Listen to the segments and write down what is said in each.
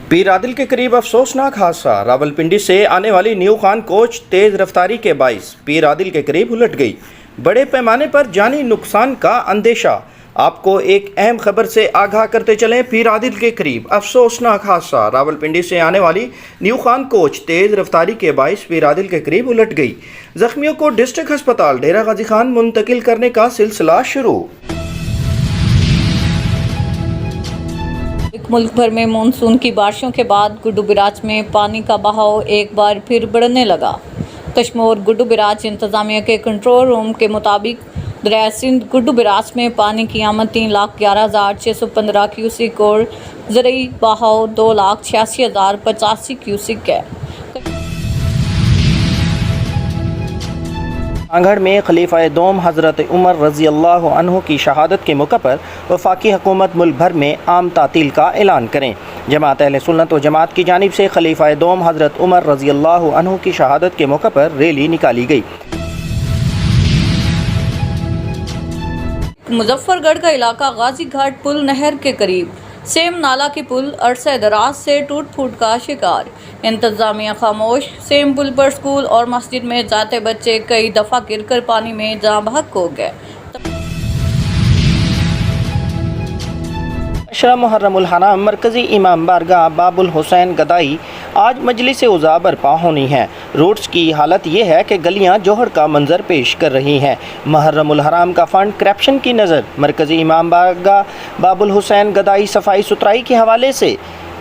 पीर आदिल के करीब अफसोसनाक हादसा। रावलपिंडी से आने वाली न्यू खान कोच तेज रफ्तारी के बाइस पीर आदिल के करीब उलट गई। बड़े पैमाने पर जानी नुकसान का अंदेशा। आपको एक अहम खबर से आगाह करते चलें। पीर आदिल के करीब अफसोसनाक हादसा। रावलपिंडी से आने वाली न्यू खान कोच तेज रफ्तारी के बाइस पीर आदिल के करीब उलट गई। जख्मियों को डिस्ट्रिक्ट अस्पताल डेरा गाजी खान मुंतकिल करने का सिलसिला शुरू। मुल्क भर में मानसून की बारिशों के बाद गुड्डू बिराज में पानी का बहाव एक बार फिर बढ़ने लगा। कश्मोर गुड्डू बिराज इंतजामिया के कंट्रोल रूम के मुताबिक दरिया सिंध गुड्डू बिराज में पानी की आमद 3,11,615 क्यूसिक और ज़रई बहाव 2,86,085 क्यूसिक है। आंगड़ में खलीफा दोम हज़रत उमर रज़ी अल्लाह अन्हु की शहादत के मौके पर वफाकी हुकूमत मुल्क भर में आम तातील का ऐलान करें। जमात अहले सुन्नत व जमात की जानिब से खलीफा दोम हज़रत उमर रज़ी अल्लाह अन्हु की शहादत के मौके पर रैली निकाली गई। मुजफ्फरगढ़ का इलाका गाजी घाट पुल नहर के करीब सेम नाला की पुल अरसे दराज से टूट फूट का शिकार। इंतजामिया खामोश। सेम पुल पर स्कूल और मस्जिद में जाते बच्चे कई दफ़ा गिरकर पानी में जाँ बहक हो गए। अशरा मुहर्रमुल हराम मरकज़ी इमाम बारगाह बाबुल हुसैन गदाई आज मजलिस उज़ा बरपा होनी है। रोड्स की हालत ये है कि गलियां जौहर का मंजर पेश कर रही हैं। मुहर्रमुल हराम का फंड करप्शन की नज़र। मरकज़ी इमाम बारगाह बाबुल हुसैन गदाई सफाई सुथराई के हवाले से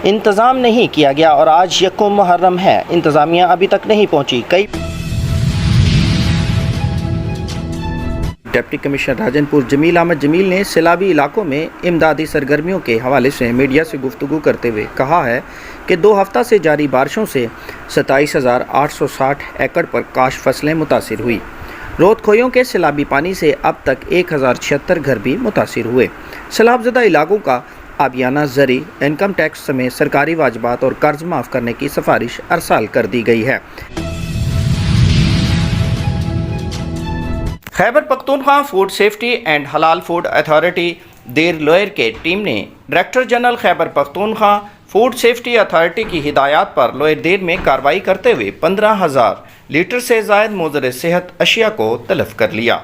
इंतज़ाम नहीं किया गया और आज यकुम मुहर्रम है, इंतज़ामिया अभी तक नहीं पहुँची। कई डिप्टी कमिश्नर राजनपुर जमील अहमद जमील ने सैलाबी इलाकों में इमदादी सरगर्मियों के हवाले से मीडिया से गुफ्तगू करते हुए कहा है कि 2 हफ्ता से जारी बारिशों से 27,860 एकड़ पर काश फसलें मुतासिर हुई। रोदखोयों के सैलाबी पानी से अब तक 1,076 घर भी मुतासिर हुए। सैलाबज़दा इलाकों का आबियाना ज़री, इनकम टैक्स समेत सरकारी वाजिबात और कर्ज माफ़ करने की सिफारिश अरसाल कर दी गई है। Khyber Pakhtunkhwa food safety and हलाल फूड अथॉरिटी देर लोयर के टीम ने director general Khyber Pakhtunkhwa food safety authority की हिदायत पर लोयर देर में कार्रवाई करते हुए 15,000 लीटर से ज़ायद मुज़र सेहत अशिया को तलब कर लिया।